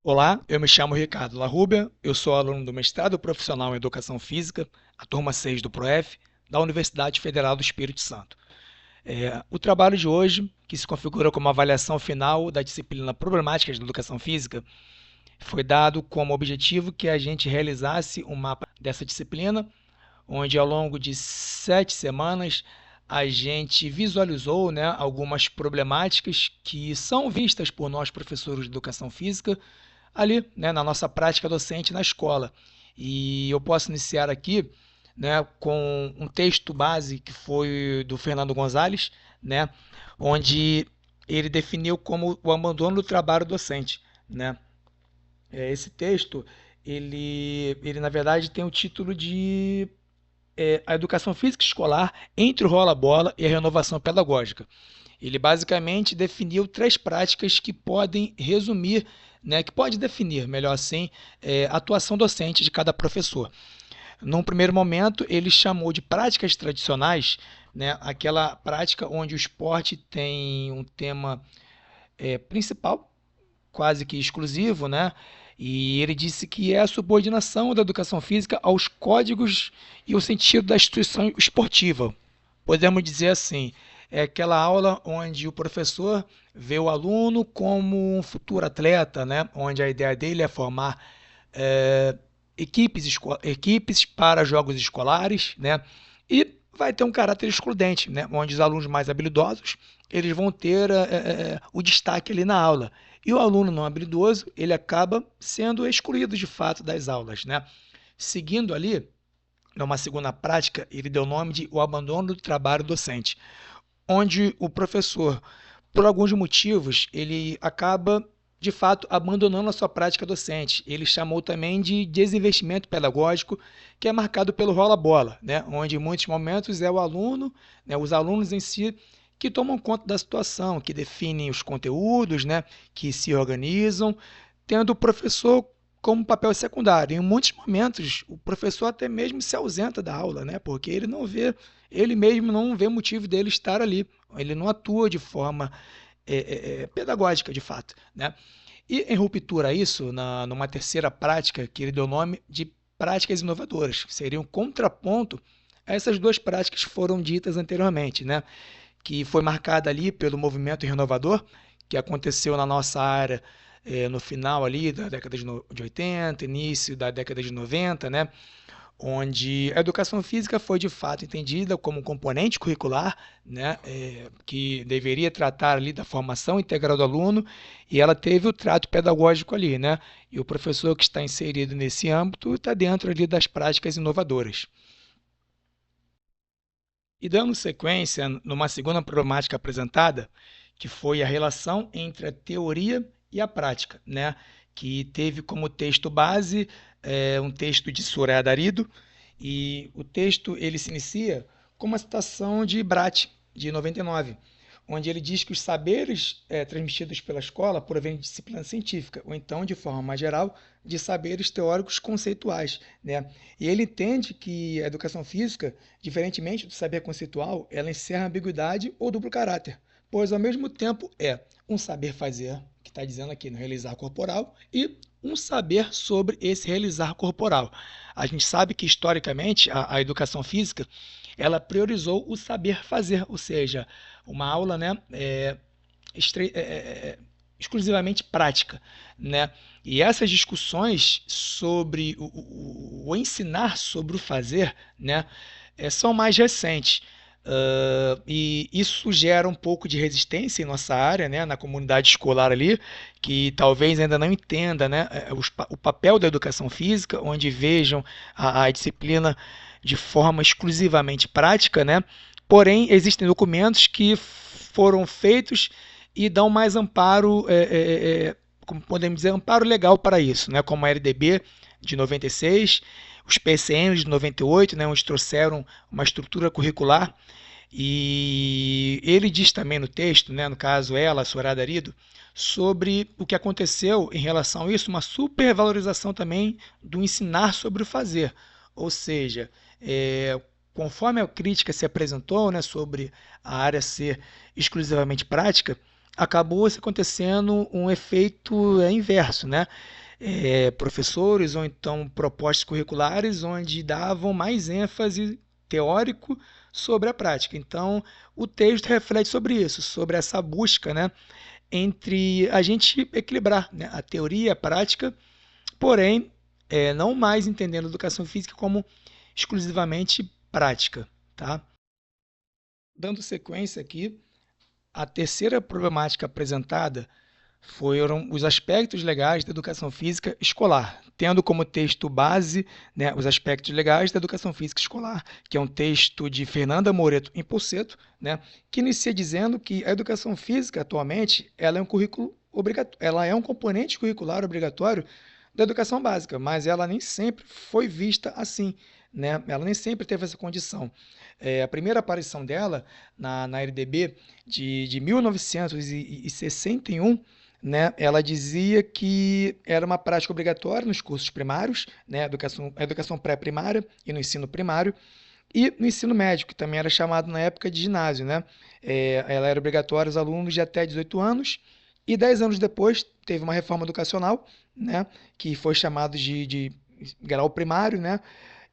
Olá, eu me chamo Ricardo Larrubia, eu sou aluno do mestrado profissional em Educação Física, a turma 6 do ProF, da Universidade Federal do Espírito Santo. O trabalho de hoje, que se configura como avaliação final da disciplina Problemáticas da Educação Física, foi dado como objetivo que a gente realizasse um mapa dessa disciplina, onde ao longo de 7 semanas a gente visualizou, né, algumas problemáticas que são vistas por nós professores de Educação Física ali, né, na nossa prática docente na escola. E eu posso iniciar aqui, né, com um texto base que foi do Fernando Gonzalez, né, onde ele definiu como o abandono do trabalho docente, né. Esse texto, ele na verdade tem o título de A Educação Física Escolar entre o rola-bola e a renovação pedagógica. Ele basicamente definiu três práticas que podem resumir, né, que pode definir, melhor assim, a atuação docente de cada professor. Num primeiro momento, ele chamou de práticas tradicionais, né, aquela prática onde o esporte tem um tema principal, quase que exclusivo, né? E ele disse que é a subordinação da educação física aos códigos e o sentido da instituição esportiva. Podemos dizer assim, é aquela aula onde o professor vê o aluno como um futuro atleta, né? Onde a ideia dele é formar é, equipes para jogos escolares, né? E vai ter um caráter excludente, né? Onde os alunos mais habilidosos eles vão ter o destaque ali na aula. E o aluno não habilidoso, ele acaba sendo excluído de fato das aulas, né? Seguindo ali, numa segunda prática, ele deu o nome de o abandono do trabalho docente, onde o professor, por alguns motivos, ele acaba de fato abandonando a sua prática docente. Ele chamou também de desinvestimento pedagógico, que é marcado pelo rola-bola, né? Onde em muitos momentos é o aluno, né, os alunos em si, que tomam conta da situação, que definem os conteúdos, né, que se organizam, tendo o professor como papel secundário. Em muitos momentos, o professor até mesmo se ausenta da aula, né, porque ele mesmo não vê motivo dele estar ali. Ele não atua de forma pedagógica, de fato, né? E em ruptura a isso, numa terceira prática, que ele deu o nome de práticas inovadoras, que seria um contraponto a essas duas práticas que foram ditas anteriormente, né? Que foi marcada ali pelo movimento renovador, que aconteceu na nossa área no final ali da década de 80, início da década de 90, né? Onde a educação física foi de fato entendida como um componente curricular, né, que deveria tratar ali da formação integral do aluno, e ela teve o trato pedagógico ali, né, e o professor que está inserido nesse âmbito está dentro ali das práticas inovadoras. E dando sequência numa segunda problemática apresentada, que foi a relação entre a teoria e a prática, né? Que teve como texto base um texto de Soraya Darido, e o texto ele se inicia com uma citação de Brat, de 99, onde ele diz que os saberes transmitidos pela escola provêm de disciplina científica, ou então, de forma mais geral, de saberes teóricos conceituais, né? E ele entende que a educação física, diferentemente do saber conceitual, ela encerra ambiguidade ou duplo caráter, pois ao mesmo tempo é um saber fazer, que está dizendo aqui no realizar corporal, e um saber sobre esse realizar corporal. A gente sabe que historicamente a educação física ela priorizou o saber fazer, ou seja, uma aula, né, exclusivamente prática, né? E essas discussões sobre o ensinar sobre o fazer, né, são mais recentes. E isso gera um pouco de resistência em nossa área, né, na comunidade escolar ali, que talvez ainda não entenda, né, o papel da educação física, onde vejam a disciplina de forma exclusivamente prática, né? Porém, existem documentos que foram feitos e dão mais amparo, como podemos dizer, amparo legal para isso, né? Como a LDB de 96, os PCNs de 98, né? Onde trouxeram uma estrutura curricular. E ele diz também no texto, né? No caso ela, a Soraya Darido, sobre o que aconteceu em relação a isso, uma supervalorização também do ensinar sobre o fazer. Ou seja, conforme a crítica se apresentou, né, sobre a área ser exclusivamente prática, acabou se acontecendo um efeito inverso, né? Professores ou então propostas curriculares onde davam mais ênfase teórico sobre a prática. Então, o texto reflete sobre isso, sobre essa busca, né, entre a gente equilibrar, né, a teoria e a prática, porém, não mais entendendo a educação física como exclusivamente prática, tá? Dando sequência aqui, a terceira problemática apresentada foram os aspectos legais da educação física escolar, tendo como texto base, né, os aspectos legais da educação física escolar, que é um texto de Fernanda Moreto Impulseto, né, que inicia dizendo que a educação física atualmente ela é um currículo ela é um componente curricular obrigatório da educação básica, mas ela nem sempre foi vista assim, né? Ela nem sempre teve essa condição. A primeira aparição dela na LDB de 1961, né, ela dizia que era uma prática obrigatória nos cursos primários, né, educação pré-primária e no ensino primário, e no ensino médio, que também era chamado na época de ginásio, né? Ela era obrigatória aos alunos de até 18 anos, e 10 anos depois teve uma reforma educacional, né, que foi chamado de grau primário, né,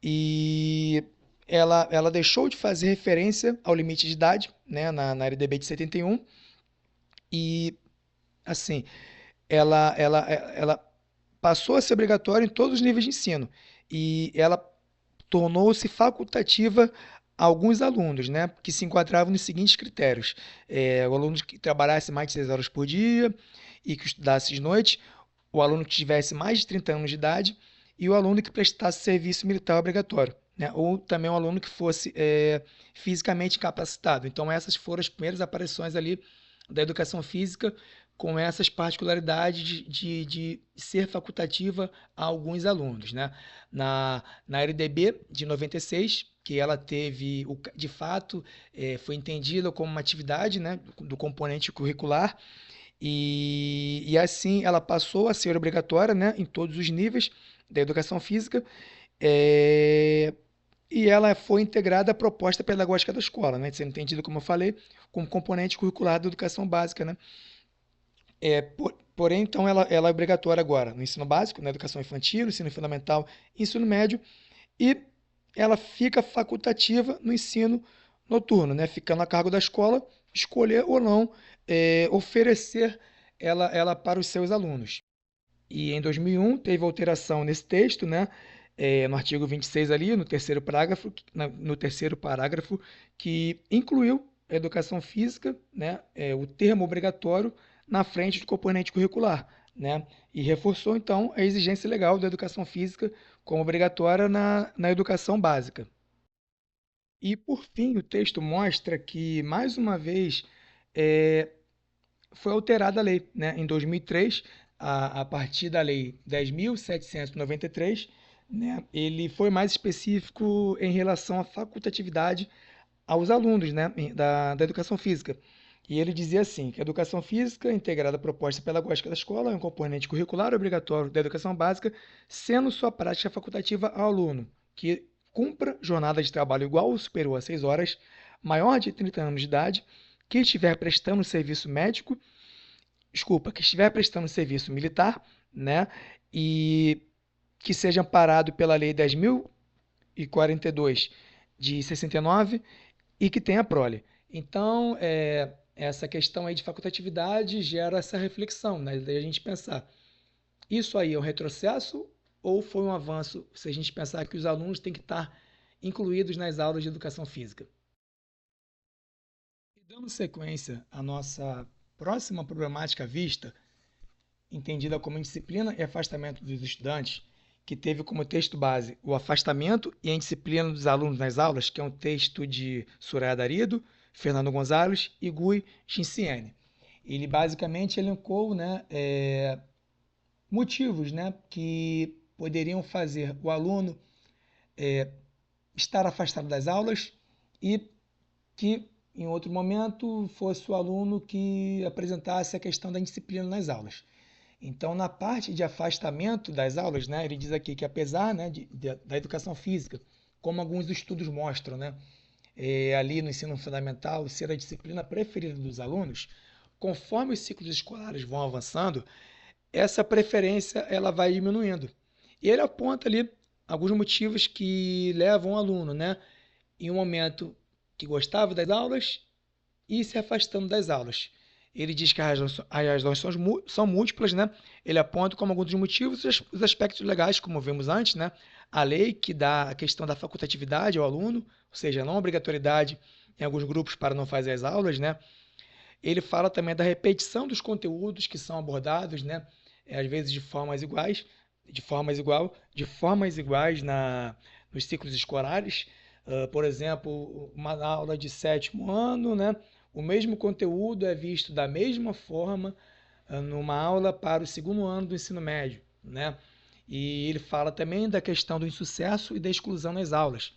e ela deixou de fazer referência ao limite de idade, né, na LDB de 71, e assim, ela passou a ser obrigatória em todos os níveis de ensino e ela tornou-se facultativa a alguns alunos, né, que se enquadravam nos seguintes critérios: o aluno que trabalhasse mais de 6 horas por dia e que estudasse de noite, o aluno que tivesse mais de 30 anos de idade e o aluno que prestasse serviço militar obrigatório, né, ou também um aluno que fosse fisicamente incapacitado. Então essas foram as primeiras aparições ali da educação física com essas particularidades de ser facultativa a alguns alunos, né? Na LDB de 96, que ela teve, de fato, foi entendida como uma atividade, né, do componente curricular, e assim ela passou a ser obrigatória, né, em todos os níveis da educação física, é, e ela foi integrada à proposta pedagógica da escola, né, sendo entendida, como eu falei, como componente curricular da educação básica, né? Porém, então, ela é obrigatória agora no ensino básico, na educação infantil, no ensino fundamental e ensino médio, e ela fica facultativa no ensino noturno, né? Ficando a cargo da escola escolher ou não oferecer ela para os seus alunos. E em 2001 teve alteração nesse texto, né? No artigo 26 ali, no terceiro parágrafo, que incluiu a educação física, né? O termo obrigatório na frente do componente curricular, né? E reforçou então a exigência legal da educação física como obrigatória na educação básica. E por fim, o texto mostra que, mais uma vez, é, foi alterada a lei, né? Em 2003, a partir da lei 10.793, né? Ele foi mais específico em relação à facultatividade aos alunos, né? Da educação física. E ele dizia assim, que a educação física, integrada à proposta pedagógica da escola, é um componente curricular obrigatório da educação básica, sendo sua prática facultativa ao aluno, que cumpra jornada de trabalho igual ou superior a 6 horas, maior de 30 anos de idade, que estiver prestando serviço médico, que estiver prestando serviço militar, né, e que seja amparado pela Lei 10.042 de 69 e que tenha prole. Então, essa questão aí de facultatividade gera essa reflexão, né, da gente pensar, isso aí é um retrocesso ou foi um avanço se a gente pensar que os alunos têm que estar incluídos nas aulas de educação física? E dando sequência à nossa próxima problemática vista, entendida como indisciplina e afastamento dos estudantes, que teve como texto base o afastamento e a indisciplina dos alunos nas aulas, que é um texto de Soraya Darido, Fernando Gonzalez e Gui Ginciene. Ele basicamente elencou, né, motivos, né, que poderiam fazer o aluno estar afastado das aulas e que, em outro momento, fosse o aluno que apresentasse a questão da indisciplina nas aulas. Então, na parte de afastamento das aulas, né, ele diz aqui que apesar, né, da educação física, como alguns estudos mostram, né, ali no ensino fundamental ser a disciplina preferida dos alunos, conforme os ciclos escolares vão avançando, essa preferência ela vai diminuindo. E ele aponta ali alguns motivos que levam o aluno, né, em um momento que gostava das aulas e se afastando das aulas. Ele diz que as razões são múltiplas, né? Ele aponta como alguns dos motivos os aspectos legais, como vimos antes, né? A lei que dá a questão da facultatividade ao aluno, ou seja, não obrigatoriedade em alguns grupos para não fazer as aulas, né? Ele fala também da repetição dos conteúdos que são abordados, né? Às vezes de formas iguais nos ciclos escolares. Por exemplo, uma aula de sétimo ano, né? O mesmo conteúdo é visto da mesma forma numa aula para o segundo ano do ensino médio, né? E ele fala também da questão do insucesso e da exclusão nas aulas,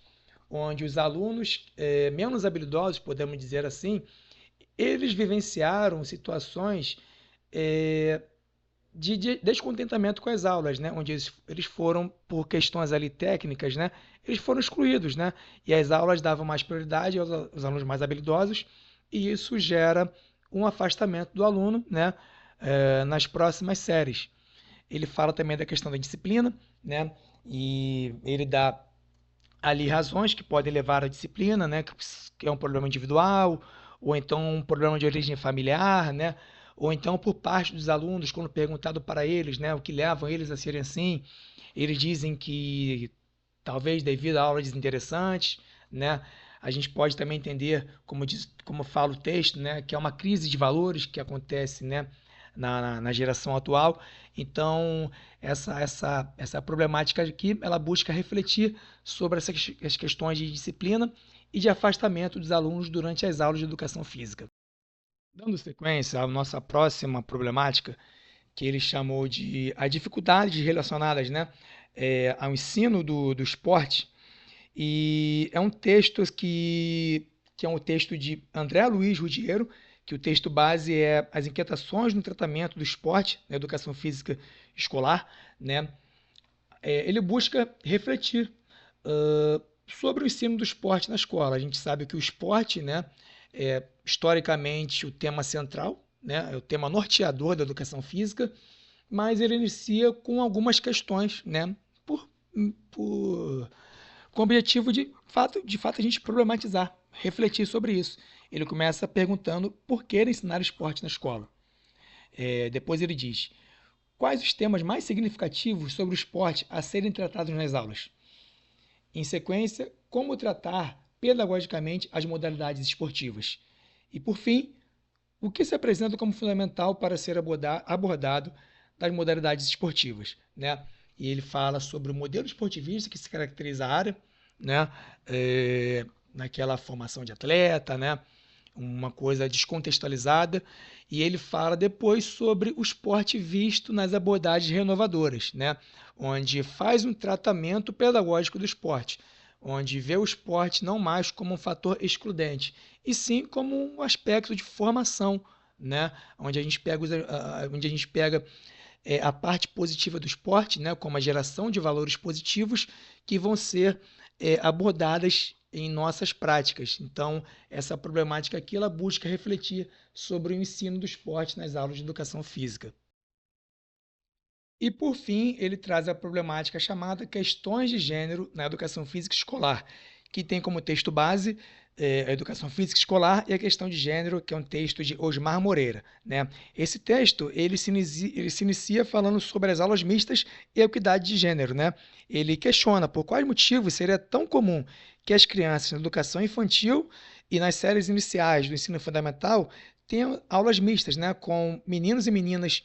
onde os alunos menos habilidosos, podemos dizer assim, eles vivenciaram situações de descontentamento com as aulas, né? Onde eles foram, por questões ali técnicas, né? Eles foram excluídos, né? E as aulas davam mais prioridade aos alunos mais habilidosos, e isso gera um afastamento do aluno, né? Nas próximas séries. Ele fala também da questão da disciplina, né? E ele dá ali razões que podem levar à disciplina, né? Que é um problema individual, ou então um problema de origem familiar, né? Ou então por parte dos alunos, quando perguntado para eles, né, o que levam eles a serem assim, eles dizem que talvez devido a aulas desinteressantes, né? A gente pode também entender, como fala o texto, né, que é uma crise de valores que acontece, né, na geração atual. Então, essa problemática aqui, ela busca refletir sobre as questões de disciplina e de afastamento dos alunos durante as aulas de educação física. Dando sequência à nossa próxima problemática, que ele chamou de as dificuldades relacionadas, né, ao ensino do esporte, e é um texto que é um texto de André Luiz Ruggiero, que o texto base é As Inquietações no Tratamento do Esporte na Educação Física Escolar, né? Ele busca refletir sobre o ensino do esporte na escola. A gente sabe que o esporte, né, é historicamente o tema central, né, é o tema norteador da educação física, mas ele inicia com algumas questões, né, por com o objetivo de fato a gente problematizar, refletir sobre isso. Ele começa perguntando por que ensinar esporte na escola. Depois ele diz: quais os temas mais significativos sobre o esporte a serem tratados nas aulas? Em sequência, como tratar pedagogicamente as modalidades esportivas? E, por fim, o que se apresenta como fundamental para ser abordado das modalidades esportivas, né? E ele fala sobre o modelo esportivista que se caracteriza a área, né? Naquela formação de atleta, né? Uma coisa descontextualizada, e ele fala depois sobre o esporte visto nas abordagens renovadoras, né? Onde faz um tratamento pedagógico do esporte, onde vê o esporte não mais como um fator excludente, e sim como um aspecto de formação, né? Onde a gente pega a parte positiva do esporte, né? Como a geração de valores positivos que vão ser abordadas em nossas práticas. Então, essa problemática aqui ela busca refletir sobre o ensino do esporte nas aulas de educação física. E, por fim, ele traz a problemática chamada questões de gênero na educação física escolar, que tem como texto base a educação física escolar e a questão de gênero, que é um texto de Osmar Moreira, né? Esse texto ele se inicia falando sobre as aulas mistas e a equidade de gênero, né? Ele questiona por quais motivos seria tão comum que as crianças na educação infantil e nas séries iniciais do ensino fundamental tenham aulas mistas, né? Com meninos e meninas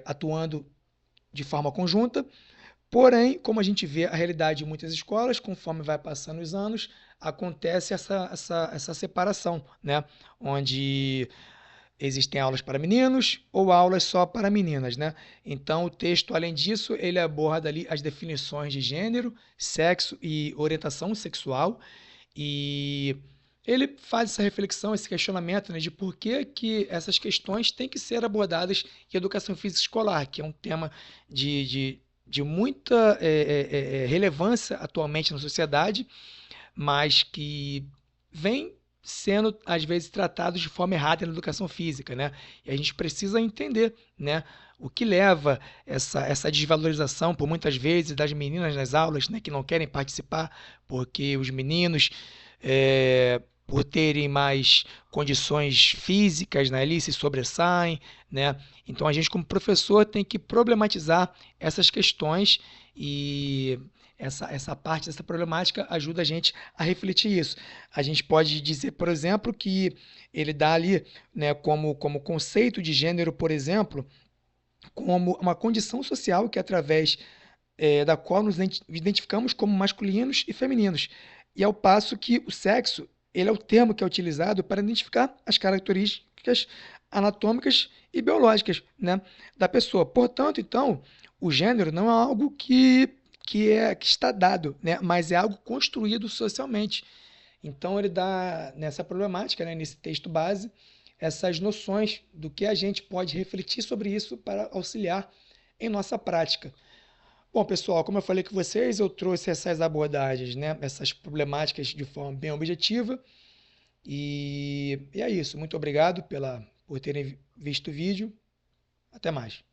atuando de forma conjunta. Porém, como a gente vê a realidade de muitas escolas, conforme vai passando os anos, acontece essa separação, né? Onde existem aulas para meninos ou aulas só para meninas, né? Então, o texto, além disso, ele aborda ali as definições de gênero, sexo e orientação sexual, e ele faz essa reflexão, esse questionamento, né, de por que essas questões têm que ser abordadas em educação física escolar, que é um tema de muita relevância atualmente na sociedade, mas que vem sendo, às vezes, tratados de forma errada na educação física, né? E a gente precisa entender, né, o que leva essa desvalorização, por muitas vezes, das meninas nas aulas, né, que não querem participar, porque os meninos, por terem mais condições físicas, né, ali se sobressaem, né? Então, a gente, como professor, tem que problematizar essas questões e essa parte dessa problemática ajuda a gente a refletir isso. A gente pode dizer, por exemplo, que ele dá ali, né, como conceito de gênero, por exemplo, como uma condição social que através da qual nos identificamos como masculinos e femininos. E ao passo que o sexo, ele é o termo que é utilizado para identificar as características anatômicas e biológicas, né, da pessoa. Portanto, então, o gênero não é algo que está dado, né, mas é algo construído socialmente. Então ele dá nessa problemática, né, nesse texto base, essas noções do que a gente pode refletir sobre isso para auxiliar em nossa prática. Bom, pessoal, como eu falei com vocês, eu trouxe essas abordagens, né, essas problemáticas de forma bem objetiva. E é isso. Muito obrigado por terem visto o vídeo. Até mais.